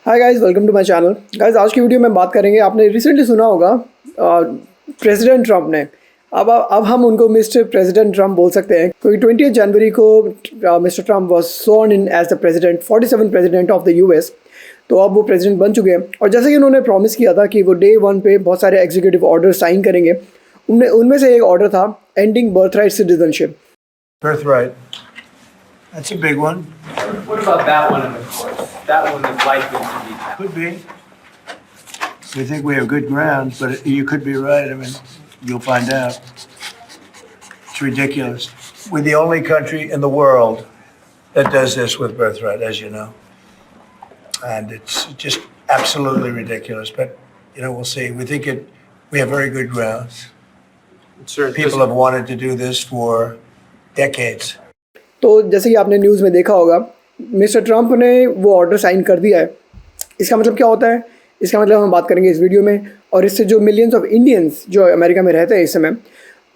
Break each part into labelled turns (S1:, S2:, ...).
S1: Hi guys, welcome to my channel. Guys, आज की video में बात करेंगे, आपने रिसेंटली सुना होगा प्रेसिडेंट ट्रम्प ने, अब हम उनको मिस्टर प्रेसिडेंट ट्रम्प बोल सकते हैं क्योंकि 20 जनवरी को mister Trump was sworn in as the president, 47 president of the US. तो अब वो प्रेसिडेंट बन चुके हैं और जैसे कि उन्होंने प्रॉमिस किया था कि वो डे 1 पे बहुत सारे एग्जीक्यूटिव ऑर्डर साइन करेंगे। उनमें से एक ऑर्डर था ending birthright citizenship.
S2: Birthright. That's a big one.
S3: What about that one in the course? That one is likely to be passed.
S2: Could be. We think we have good grounds, but you could be right. I mean, you'll find out. It's ridiculous. We're the only country in the world that does this with birthright, as you know. And it's just absolutely ridiculous. But, we'll see. We have very good grounds.
S3: Sure,
S2: People have wanted to do this for decades.
S1: तो जैसे कि आपने news में देखा होगा, mister Trump ने वो order sign कर दिया है। इसका मतलब क्या होता है? इसका मतलब हम बात करेंगे इस वीडियो में, और इससे जो मिलियंस ऑफ इंडियंस जो अमेरिका में रहते हैं इस समय,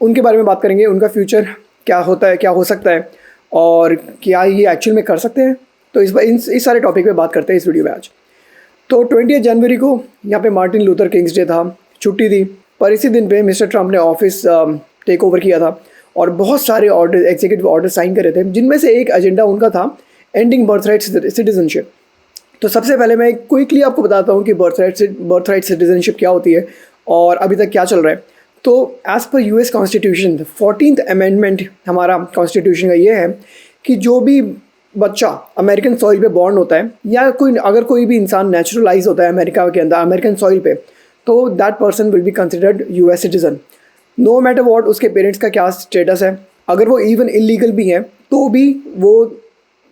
S1: उनके बारे में बात करेंगे। उनका फ्यूचर क्या होता है, क्या हो सकता है, और क्या ये एक्चुअल में कर सकते हैं। तो इस सारे टॉपिक पे बात करते हैं इस वीडियो में आज। तो 20 जनवरी को यहाँ पे मार्टिन लूथर किंग्स डे था, छुट्टी थी, पर इसी दिन पे मिस्टर ट्रम्प ने ऑफिस टेक ओवर किया था और बहुत सारे ऑर्डर, एग्जीक्यूटिव ऑर्डर साइन करे थे, जिनमें से एक एजेंडा उनका था एंडिंग बर्थराइट सिटीजनशिप। तो सबसे पहले मैं क्विकली आपको बताता हूँ कि बर्थराइट सिटीजनशिप क्या होती है और अभी तक क्या चल रहा है। तो as per US constitution 14th amendment हमारा कॉन्स्टिट्यूशन का ये है कि जो भी बच्चा अमेरिकन सॉइल पे बॉर्न होता है, या अगर कोई भी इंसान नेचुरलाइज होता है अमेरिका के अंदर अमेरिकन सॉइल पे, तो that person will be considered US citizen, no matter what उसके पेरेंट्स का क्या स्टेटस है। अगर वो इवन इलीगल भी हैं तो भी वो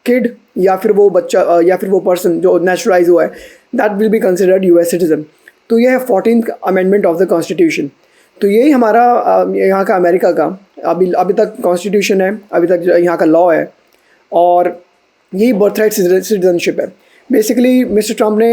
S1: किड या फिर वो बच्चा या फिर वो पर्सन जो नेचुरलाइज हुआ है, that will be considered US citizen. तो ये है 14th amendment of the constitution. तो यही हमारा यहाँ का अमेरिका का अभी तक कॉन्स्टिट्यूशन है, अभी तक यहाँ का लॉ है, और यही बर्थराइट सिटीजनशिप है। बेसिकली मिस्टर ट्रम्प ने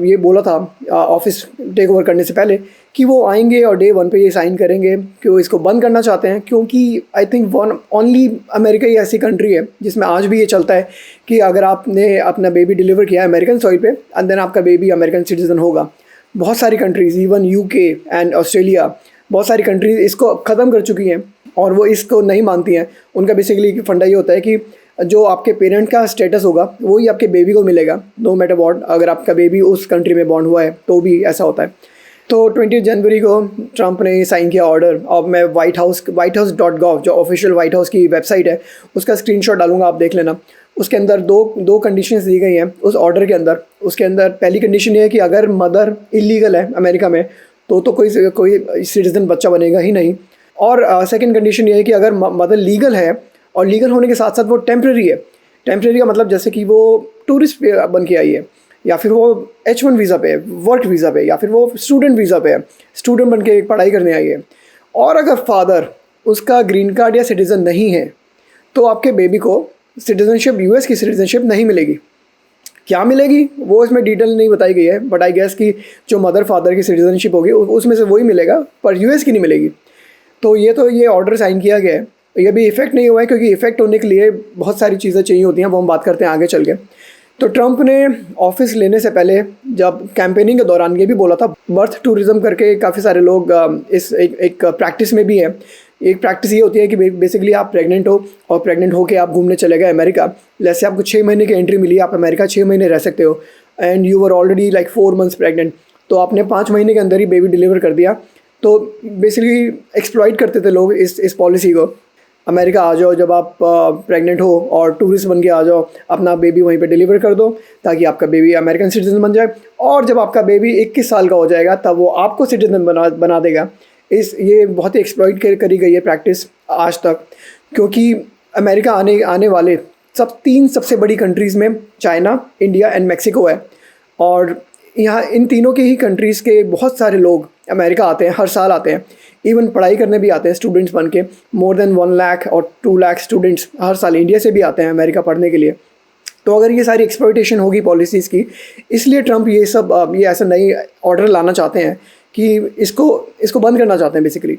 S1: ये बोला था ऑफिस टेक ओवर करने से पहले कि वो आएंगे और डे 1 पे ये साइन करेंगे कि वो इसको बंद करना चाहते हैं, क्योंकि आई थिंक ओनली अमेरिका ही ऐसी कंट्री है जिसमें आज भी ये चलता है कि अगर आपने अपना बेबी डिलीवर किया है अमेरिकन सॉइल पे एंड देन आपका बेबी अमेरिकन सिटीजन होगा। बहुत सारी countries, even UK and Australia, बहुत सारी कंट्रीज़ इसको ख़त्म कर चुकी हैं और वो इसको नहीं मानती हैं। उनका बेसिकली फंडा ये होता है कि जो आपके पेरेंट का स्टेटस होगा वही आपके बेबी को मिलेगा, नो मैटर वॉट। अगर आपका बेबी उस कंट्री में बॉर्न हुआ है तो भी ऐसा होता है। तो 20 जनवरी को ट्रम्प ने साइन किया ऑर्डर। अब मैं whitehouse.gov जो ऑफिशियल वाइट हाउस की वेबसाइट है उसका स्क्रीनशॉट डालूंगा, आप देख लेना। उसके अंदर दो कंडीशंस दी गई हैं उस ऑर्डर के अंदर। उसके अंदर पहली कंडीशन ये है कि अगर मदर इलीगल है अमेरिका में तो कोई सिटीज़न बच्चा बनेगा ही नहीं, और सेकेंड कंडीशन ये है कि अगर मदर लीगल है, और लीगल होने के साथ साथ वो टेम्प्रेरी है। टेम्प्रेरी का मतलब जैसे कि वो टूरिस्ट बन के आई है, या फिर वो H1 वीज़ा पे है, वर्क वीज़ा पे, या फिर वो स्टूडेंट वीज़ा पे है, स्टूडेंट बन के पढ़ाई करने आई है। और अगर फादर उसका ग्रीन कार्ड या सिटीज़न नहीं है तो आपके बेबी को सिटीज़नशिप, यूएस की सिटीज़नशिप नहीं मिलेगी। क्या मिलेगी वो इसमें डिटेल नहीं बताई गई है, बट आई गेस कि जो मदर फादर की सिटीज़नशिप होगी उसमें से वही मिलेगा, पर यूएस की नहीं मिलेगी। तो ये ऑर्डर साइन किया गया है। ये भी इफ़ेक्ट नहीं हुआ है क्योंकि इफ़ेक्ट होने के लिए बहुत सारी चीज़ें चाहिए होती हैं, वो हम बात करते हैं आगे चल के। तो ट्रम्प ने ऑफिस लेने से पहले जब कैंपेनिंग के दौरान ये भी बोला था, बर्थ टूरिज़्म करके काफ़ी सारे लोग इस एक प्रैक्टिस में भी है। एक प्रैक्टिस ये होती है कि बेसिकली आप प्रेग्नेंट हो और प्रेग्नेंट होकर आप घूमने चले गए अमेरिका। जैसे आपको 6 महीने की एंट्री मिली, आप अमेरिका 6 महीने रह सकते हो, and you were already like 4 months pregnant, तो आपने 5 महीने के अंदर ही बेबी डिलीवर कर दिया। तो बेसिकली एक्सप्लॉइट करते थे लोग इस पॉलिसी को। अमेरिका आ जाओ जब आप प्रेग्नेंट हो और टूरिस्ट बन के आ जाओ, अपना बेबी वहीं पे डिलीवर कर दो ताकि आपका बेबी अमेरिकन सिटीज़न बन जाए, और जब आपका बेबी 21 साल का हो जाएगा तब वो आपको सिटीज़न बना देगा। ये बहुत ही एक्सप्लॉइट करी गई है प्रैक्टिस आज तक, क्योंकि अमेरिका आने वाले 3 सबसे बड़ी कंट्रीज़ में चाइना, इंडिया एंड मैक्सिको है, और यहाँ इन तीनों के ही कंट्रीज़ के बहुत सारे लोग अमेरिका आते हैं, हर साल आते हैं। इवन पढ़ाई करने भी आते हैं स्टूडेंट्स बन के। मोर देन 1 लाख और 2 लाख स्टूडेंट्स हर साल इंडिया से भी आते हैं अमेरिका पढ़ने के लिए। तो अगर ये सारी एक्सप्लॉइटेशन होगी पॉलिसीज़ की, इसलिए ट्रम्प ये ऐसा नई ऑर्डर लाना चाहते हैं कि इसको बंद करना चाहते हैं बेसिकली।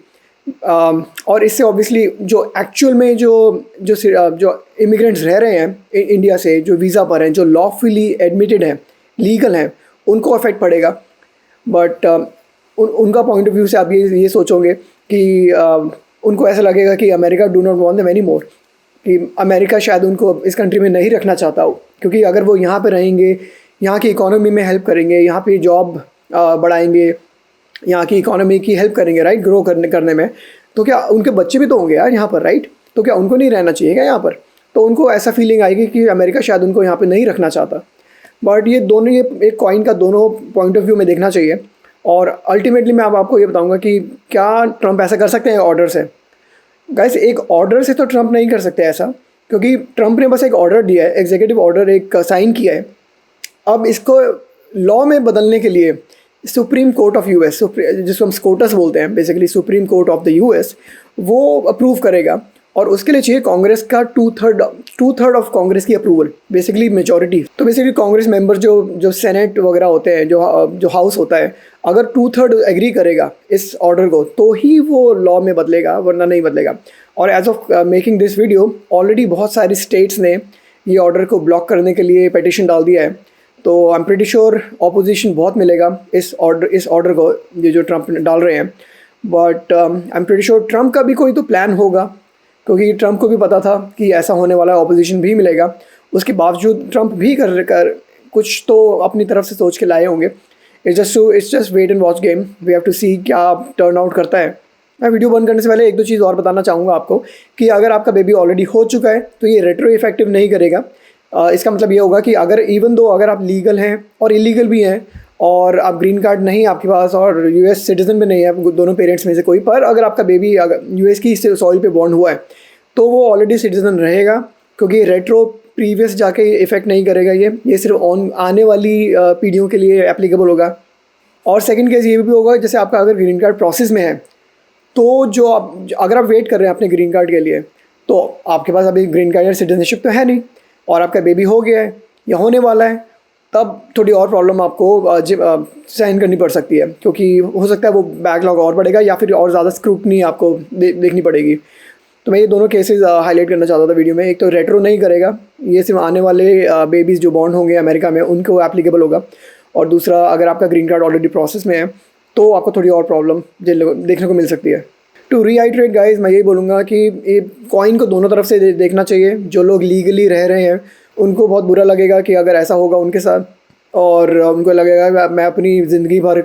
S1: और इससे ऑब्वियसली जो एक्चुअल में जो इमिग्रेंट्स रह रहे हैं इंडिया से, जो वीज़ा पर हैं, जो लॉफुली एडमिटेड हैं, लीगल हैं, उनको इफेक्ट पड़ेगा। बट उनका पॉइंट ऑफ व्यू से आप ये सोचोगे कि उनको ऐसा लगेगा कि America do not want them any more, कि अमेरिका शायद उनको इस कंट्री में नहीं रखना चाहता हो, क्योंकि अगर वो यहाँ पे रहेंगे, यहाँ की इकोनॉमी में हेल्प करेंगे, यहाँ पे जॉब बढ़ाएंगे, यहाँ की इकोनॉमी की हेल्प करेंगे, राइट, ग्रो करने में, तो क्या उनके बच्चे भी तो होंगे यार यहाँ पर, राइट, तो क्या उनको नहीं रहना चाहिए क्या यहाँ पर? तो उनको ऐसा फीलिंग आएगी कि अमेरिका शायद उनको यहाँ पे नहीं रखना चाहता। बट ये दोनों, ये एक कॉइन का दोनों पॉइंट ऑफ व्यू में देखना चाहिए। और अल्टीमेटली मैं आपको ये बताऊंगा कि क्या ट्रंप ऐसा कर सकते हैं ऑर्डर से? गाइस, एक ऑर्डर से तो ट्रंप नहीं कर सकते ऐसा, क्योंकि ट्रंप ने बस एक ऑर्डर दिया है, एग्जीक्यूटिव ऑर्डर एक साइन किया है। अब इसको लॉ में बदलने के लिए सुप्रीम कोर्ट ऑफ यूएस, जिसको हम स्कोटस बोलते हैं basically, supreme court of the US, वो अप्रूव करेगा। और उसके लिए चाहिए कांग्रेस का टू थर्ड ऑफ कांग्रेस की अप्रूवल, बेसिकली मेजॉरिटी। तो बेसिकली कांग्रेस मेंबर जो सेनेट वगैरह होते हैं, जो हाउस होता है, अगर 2/3 एग्री करेगा इस ऑर्डर को, तो ही वो लॉ में बदलेगा, वरना नहीं बदलेगा। और as of making this video, already बहुत सारी स्टेट्स ने ये ऑर्डर को ब्लॉक करने के लिए पिटीशन डाल दिया है। तो I am pretty sure opposition बहुत मिलेगा इस ऑर्डर को, ये जो ट्रंप डाल रहे हैं। But I am pretty sure Trump का भी कोई तो प्लान होगा, क्योंकि ट्रंप को भी पता था कि ऐसा होने वाला है, ऑपोजिशन भी मिलेगा। उसके बावजूद ट्रंप भी कर कुछ तो अपनी तरफ से सोच के लाए होंगे। It's just wait and watch game, we have to see क्या टर्न आउट करता है। मैं वीडियो बंद करने से पहले एक दो चीज़ और बताना चाहूँगा आपको, कि अगर आपका बेबी ऑलरेडी हो चुका है तो ये रेट्रो इफेक्टिव नहीं करेगा। इसका मतलब ये होगा कि अगर आप लीगल हैं और इलीगल भी हैं, और आप ग्रीन कार्ड नहीं आपके पास और यूएस सिटीज़न भी नहीं है, दोनों पेरेंट्स में से कोई, पर अगर आपका बेबी अगर यूएस की सॉइल पे बॉर्न हुआ है, तो वो ऑलरेडी सिटीज़न रहेगा, क्योंकि रेट्रो प्रीवियस जाके इफ़ेक्ट नहीं करेगा। ये सिर्फ आने वाली पीढ़ियों के लिए एप्लीकेबल होगा। और सेकंड केस ये भी होगा, जैसे आपका अगर ग्रीन कार्ड प्रोसेस में है, तो अगर आप वेट कर रहे हैं अपने ग्रीन कार्ड के लिए, तो आपके पास अभी ग्रीन कार्ड या सिटीजनशिप तो है नहीं, और आपका बेबी हो गया है या होने वाला है, तब थोड़ी और प्रॉब्लम आपको सहन करनी पड़ सकती है, क्योंकि हो सकता है वो बैकलॉग और बढ़ेगा या फिर और ज़्यादा स्क्रूटनी आपको देखनी पड़ेगी। तो मैं ये दोनों केसेस हाईलाइट करना चाहता था वीडियो में। एक तो रेट्रो नहीं करेगा, ये सिर्फ आने वाले बेबीज़ जो बॉर्न होंगे अमेरिका में उनको एप्लीकेबल होगा। और दूसरा, अगर आपका ग्रीन कार्ड ऑलरेडी प्रोसेस में है, तो आपको थोड़ी और प्रॉब्लम देखने को मिल सकती है। टू रीआइट्रेट गाइज, मैं यही बोलूँगा कि ये कॉइन को दोनों तरफ से देखना चाहिए। जो लोग लीगली रह रहे हैं उनको बहुत बुरा लगेगा कि अगर ऐसा होगा उनके साथ, और उनको लगेगा मैं अपनी ज़िंदगी भर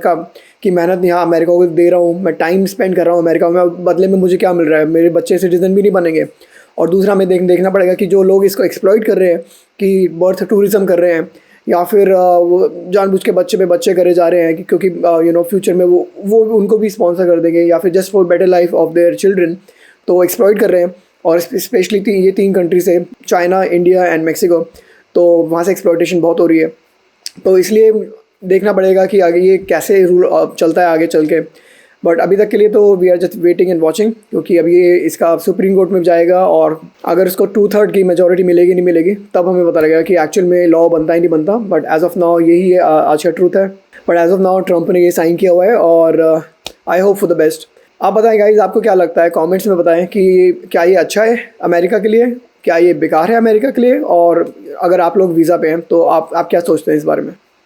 S1: की मेहनत यहाँ अमेरिका को दे रहा हूँ, मैं टाइम स्पेंड कर रहा हूँ अमेरिका में, बदले में मुझे क्या मिल रहा है, मेरे बच्चे सिटीज़न भी नहीं बनेंगे। और दूसरा, हमें देखना पड़ेगा कि जो लोग इसको एक्सप्लॉइट कर रहे हैं, कि बर्थ टूरिज़म कर रहे हैं, या फिर वो जानबूझ के बच्चे पे बच्चे करे जा रहे हैं, क्योंकि फ्यूचर में वो उनको भी स्पॉन्सर कर देंगे, या फिर just for better life of their children, तो एक्सप्लॉइट कर रहे हैं। और स्पेशली ये 3 कंट्रीज है, चाइना, इंडिया एंड मैक्सिको, तो वहाँ से एक्सप्लॉइटेशन बहुत हो रही है। तो इसलिए देखना पड़ेगा कि आगे ये कैसे रूल चलता है आगे चल के। बट अभी तक के लिए तो we are just waiting and watching, क्योंकि अभी ये इसका सुप्रीम कोर्ट में जाएगा, और अगर इसको 2/3 की मेजॉरिटी मिलेगी नहीं मिलेगी, तब हमें पता लगेगा कि एक्चुअल में लॉ बनता ही नहीं बनता। बट एज ऑफ नाउ यही आज का ट्रूथ है। But as of now Trump ने ये साइन किया हुआ है, और I hope for the best. आप बताएं गाइज, आपको क्या लगता है? कमेंट्स में बताएं कि क्या ये अच्छा है अमेरिका के लिए, क्या ये बेकार है अमेरिका के लिए, और अगर आप लोग वीज़ा पे हैं तो आप क्या सोचते हैं इस बारे में।